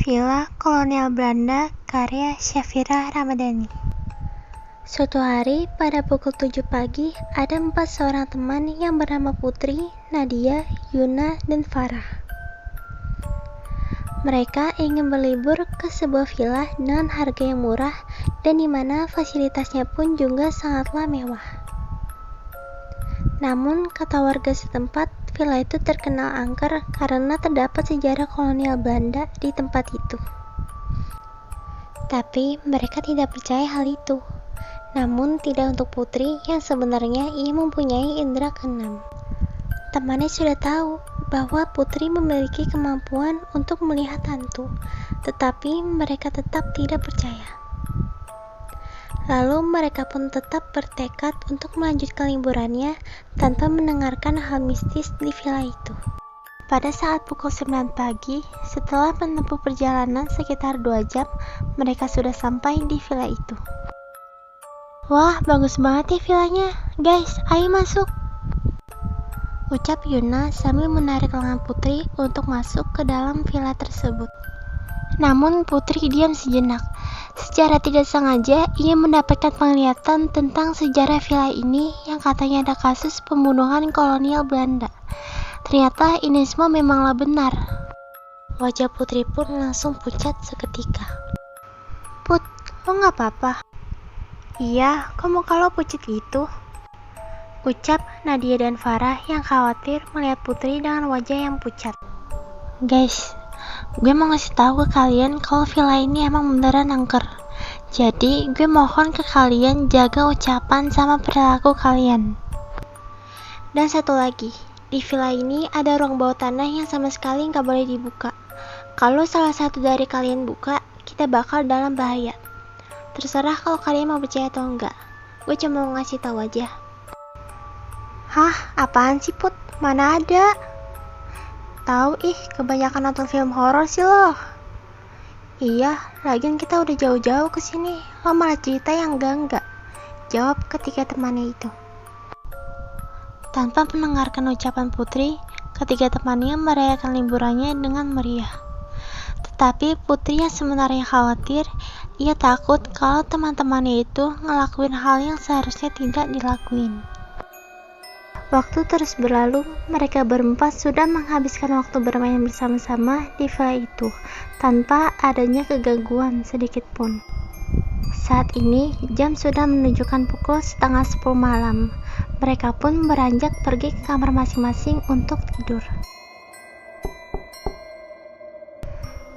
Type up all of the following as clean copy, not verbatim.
Villa Kolonial Belanda karya Syafira Ramadhani. Suatu hari pada pukul 7 pagi, ada 4 seorang teman yang bernama Putri, Nadia, Yuna, dan Farah. Mereka ingin berlibur ke sebuah villa dengan harga yang murah dan di mana fasilitasnya pun juga sangatlah mewah. Namun, kata warga setempat, villa itu terkenal angker karena terdapat sejarah kolonial Belanda di tempat itu. Tapi mereka tidak percaya hal itu. Namun tidak untuk Putri yang sebenarnya ia mempunyai indera keenam. Temannya sudah tahu bahwa Putri memiliki kemampuan untuk melihat hantu, tetapi mereka tetap tidak percaya. Lalu mereka pun tetap bertekad untuk melanjutkan liburannya tanpa mendengarkan hal mistis di villa itu. Pada saat pukul 9 pagi, setelah menempuh perjalanan sekitar 2 jam, mereka sudah sampai di villa itu. Wah, bagus banget ya villanya. Guys, ayo masuk. Ucap Yuna sambil menarik lengan Putri untuk masuk ke dalam villa tersebut. Namun Putri diam sejenak. Secara tidak sengaja, ia mendapatkan penglihatan tentang sejarah villa ini yang katanya ada kasus pembunuhan kolonial Belanda. Ternyata ini semua memanglah benar. Wajah Putri pun langsung pucat seketika. Put, lo gak apa-apa? Iya, kok muka lo pucat gitu? Ucap Nadia dan Farah yang khawatir melihat Putri dengan wajah yang pucat. Guys, gue mau ngasih tahu ke kalian kalau villa ini emang beneran angker. Jadi gue mohon ke kalian jaga ucapan sama perilaku kalian. Dan satu lagi, di villa ini ada ruang bawah tanah yang sama sekali nggak boleh dibuka. Kalau salah satu dari kalian buka, kita bakal dalam bahaya. Terserah kalau kalian mau percaya atau enggak. Gue cuma mau ngasih tahu aja. Hah, apaan sih Put? Mana ada? Tahu kebanyakan nonton film horor sih lo. Iya, lagian kita udah jauh-jauh ke sini. Lo malah cerita yang enggak. Jawab ketiga temannya itu. Tanpa mendengarkan ucapan Putri, ketiga temannya merayakan liburannya dengan meriah. Tetapi Putri yang sebenarnya khawatir, ia takut kalau teman-temannya itu ngelakuin hal yang seharusnya tidak dilakuin. Waktu terus berlalu, mereka berempat sudah menghabiskan waktu bermain bersama-sama di villa itu, tanpa adanya kegangguan sedikit pun. Saat ini, jam sudah menunjukkan pukul 9:30 malam. Mereka pun beranjak pergi ke kamar masing-masing untuk tidur.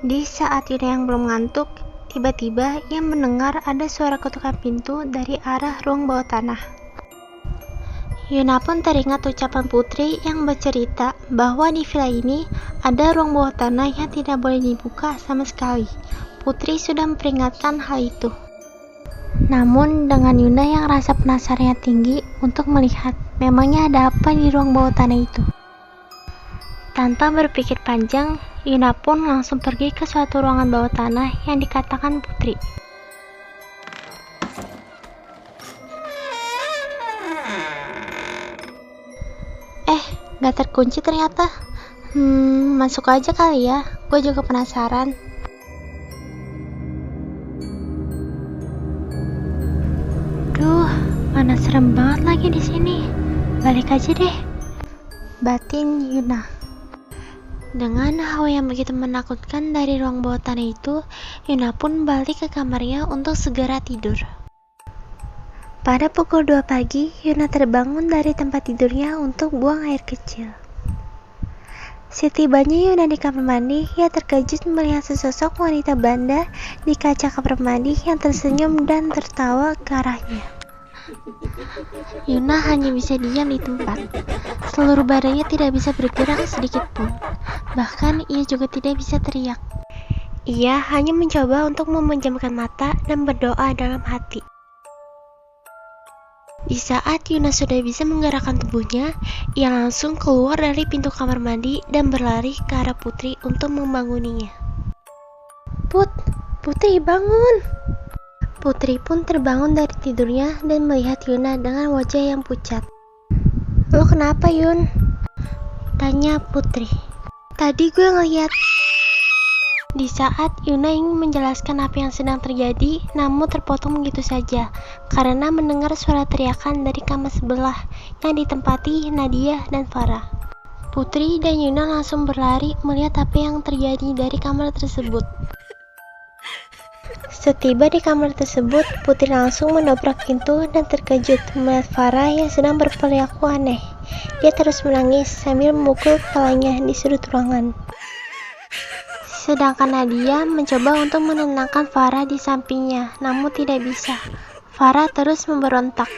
Di saat Yuna yang belum ngantuk, tiba-tiba ia mendengar ada suara ketukan pintu dari arah ruang bawah tanah. Yuna pun teringat ucapan Putri yang bercerita bahwa di villa ini ada ruang bawah tanah yang tidak boleh dibuka sama sekali. Putri sudah memperingatkan hal itu. Namun dengan Yuna yang rasa penasarannya tinggi untuk melihat memangnya ada apa di ruang bawah tanah itu. Tanpa berpikir panjang, Yuna pun langsung pergi ke suatu ruangan bawah tanah yang dikatakan Putri. Gak terkunci ternyata. Masuk aja kali ya. Gue juga penasaran. Duh, mana serem banget lagi di sini. Balik aja deh. Batin Yuna. Dengan hawa yang begitu menakutkan dari ruang bawah tanah itu, Yuna pun balik ke kamarnya untuk segera tidur. Pada pukul 2 pagi, Yuna terbangun dari tempat tidurnya untuk buang air kecil. Setibanya Yuna di kamar mandi, ia terkejut melihat sesosok wanita Belanda di kaca kamar mandi yang tersenyum dan tertawa ke arahnya. Yuna hanya bisa diam di tempat. Seluruh badannya tidak bisa bergerak sedikit pun. Bahkan ia juga tidak bisa teriak. Ia hanya mencoba untuk memejamkan mata dan berdoa dalam hati. Di saat Yuna sudah bisa menggerakkan tubuhnya, ia langsung keluar dari pintu kamar mandi dan berlari ke arah Putri untuk membanguninya. Putri bangun! Putri pun terbangun dari tidurnya dan melihat Yuna dengan wajah yang pucat. Lo kenapa Yun? Tanya Putri. Tadi gue ngeliat. Di saat Yuna ingin menjelaskan apa yang sedang terjadi, namun terpotong begitu saja karena mendengar suara teriakan dari kamar sebelah yang ditempati Nadia dan Farah. Putri dan Yuna langsung berlari melihat apa yang terjadi dari kamar tersebut. Setiba di kamar tersebut, Putri langsung mendobrak pintu dan terkejut melihat Farah yang sedang berperilaku aneh. Dia terus menangis sambil memukul kepalanya di sudut ruangan. Sedangkan Nadia mencoba untuk menenangkan Farah di sampingnya, namun tidak bisa. Farah terus memberontak.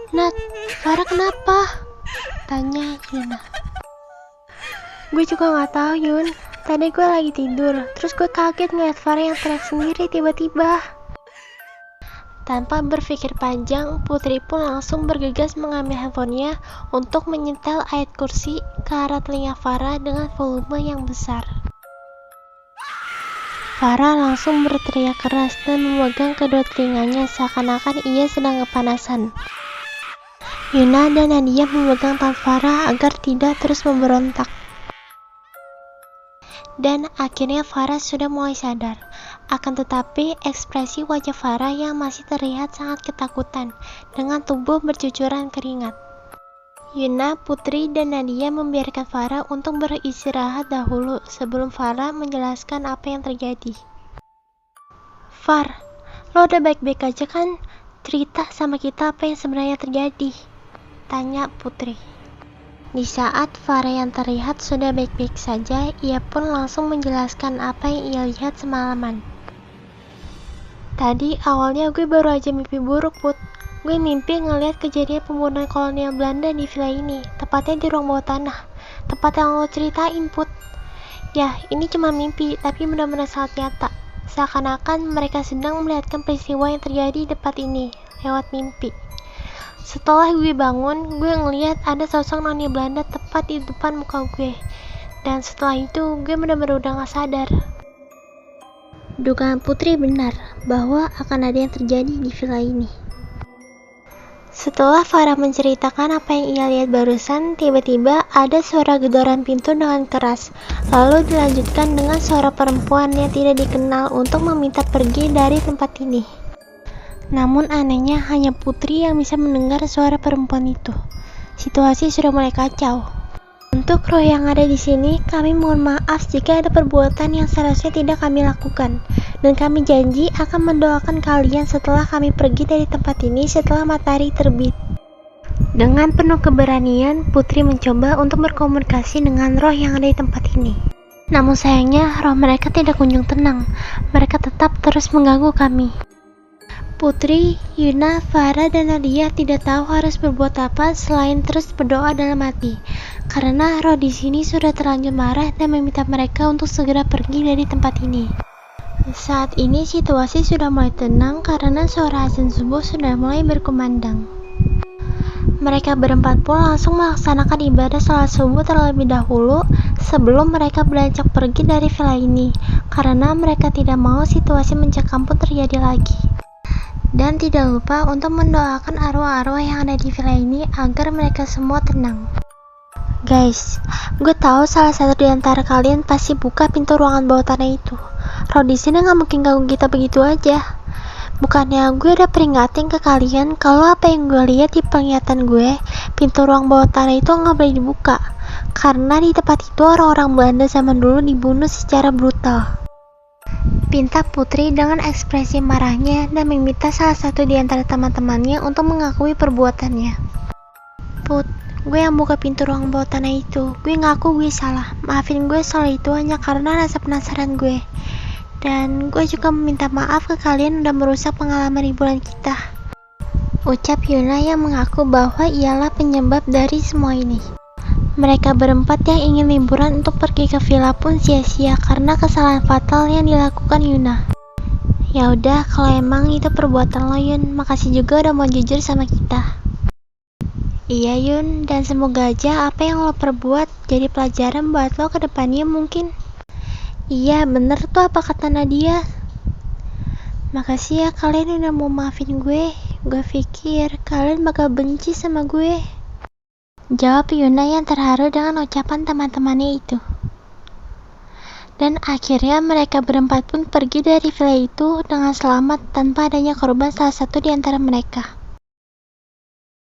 "Nat, Farah kenapa?" tanya Yuna. "Gue juga gak tahu, Yun. Tadi gue lagi tidur, terus gue kaget ngeliat Farah yang teriak sendiri tiba-tiba." Tanpa berpikir panjang, Putri pun langsung bergegas mengambil handphonenya untuk menyetel ayat kursi ke arah telinga Farah dengan volume yang besar. Farah langsung berteriak keras dan memegang kedua telinganya seakan-akan ia sedang kepanasan. Yuna dan Nadia memegang tangan Farah agar tidak terus memberontak. Dan akhirnya Farah sudah mulai sadar. Akan tetapi ekspresi wajah Farah yang masih terlihat sangat ketakutan dengan tubuh bercucuran keringat. Yuna, Putri, dan Nadia membiarkan Farah untuk beristirahat dahulu sebelum Farah menjelaskan apa yang terjadi. "Far, lo udah baik-baik aja kan? Cerita sama kita apa yang sebenarnya terjadi," tanya Putri. Di saat Farah yang terlihat sudah baik-baik saja, ia pun langsung menjelaskan apa yang ia lihat semalaman. "Tadi awalnya gue baru aja mimpi buruk, Put. Gue mimpi ngeliat kejadian pembunuhan kolonial Belanda di villa ini, tepatnya di ruang bawah tanah, tempat yang lo ceritain, Put. Ya, ini cuma mimpi, tapi benar-benar sangat nyata. Seakan-akan mereka sedang melihatkan peristiwa yang terjadi di tempat ini, lewat mimpi. Setelah gue bangun, gue ngeliat ada sosok noni Belanda tepat di depan muka gue. Dan setelah itu, gue benar-benar udah gak sadar." Dugaan Putri benar, bahwa akan ada yang terjadi di villa ini. Setelah Farah menceritakan apa yang ia lihat barusan, tiba-tiba ada suara gedoran pintu dengan keras. Lalu dilanjutkan dengan suara perempuan yang tidak dikenal untuk meminta pergi dari tempat ini. Namun anehnya hanya Putri yang bisa mendengar suara perempuan itu. Situasi sudah mulai kacau. Untuk roh yang ada di sini, kami mohon maaf jika ada perbuatan yang seharusnya tidak kami lakukan. Dan kami janji akan mendoakan kalian setelah kami pergi dari tempat ini setelah matahari terbit. Dengan penuh keberanian, Putri mencoba untuk berkomunikasi dengan roh yang ada di tempat ini. Namun sayangnya, roh mereka tidak kunjung tenang. Mereka tetap terus mengganggu kami. Putri, Yuna, Farah, dan Nadia tidak tahu harus berbuat apa selain terus berdoa dalam hati. Karena roh di sini sudah terlanjur marah dan meminta mereka untuk segera pergi dari tempat ini. Saat ini situasi sudah mulai tenang karena suara azan subuh sudah mulai berkumandang. Mereka berempat pun langsung melaksanakan ibadah salat subuh terlebih dahulu sebelum mereka beranjak pergi dari villa ini, karena mereka tidak mau situasi mencekam pun terjadi lagi. Dan tidak lupa untuk mendoakan arwah-arwah yang ada di villa ini agar mereka semua tenang. Guys, gue tahu salah satu di antara kalian pasti buka pintu ruangan bawah tanah itu. Roh di sini nggak mungkin ganggu kita begitu aja. Bukannya gue udah peringatin ke kalian kalau apa yang gue lihat di penglihatan gue, pintu ruang bawah tanah itu nggak boleh dibuka. Karena di tempat itu orang-orang Belanda zaman dulu dibunuh secara brutal. Pinta Putri dengan ekspresi marahnya dan meminta salah satu di antara teman-temannya untuk mengakui perbuatannya. "Put, gue yang buka pintu ruang bawah tanah itu. Gue ngaku gue salah. Maafin gue soal itu hanya karena rasa penasaran gue. Dan gue juga meminta maaf ke kalian udah merusak pengalaman liburan kita," ucap Yuna yang mengaku bahwa ialah penyebab dari semua ini. Mereka berempat yang ingin liburan untuk pergi ke villa pun sia-sia karena kesalahan fatal yang dilakukan Yuna. "Ya udah, kalau emang itu perbuatan lo, Yun, makasih juga udah mau jujur sama kita." "Iya, Yun, dan semoga aja apa yang lo perbuat jadi pelajaran buat lo ke depannya mungkin." "Iya, bener tuh apa kata Nadia. Makasih ya kalian udah mau maafin gue. Gue pikir kalian bakal benci sama gue," jawab Yuna yang terharu dengan ucapan teman-temannya itu. Dan akhirnya mereka berempat pun pergi dari villa itu dengan selamat tanpa adanya korban salah satu di antara mereka.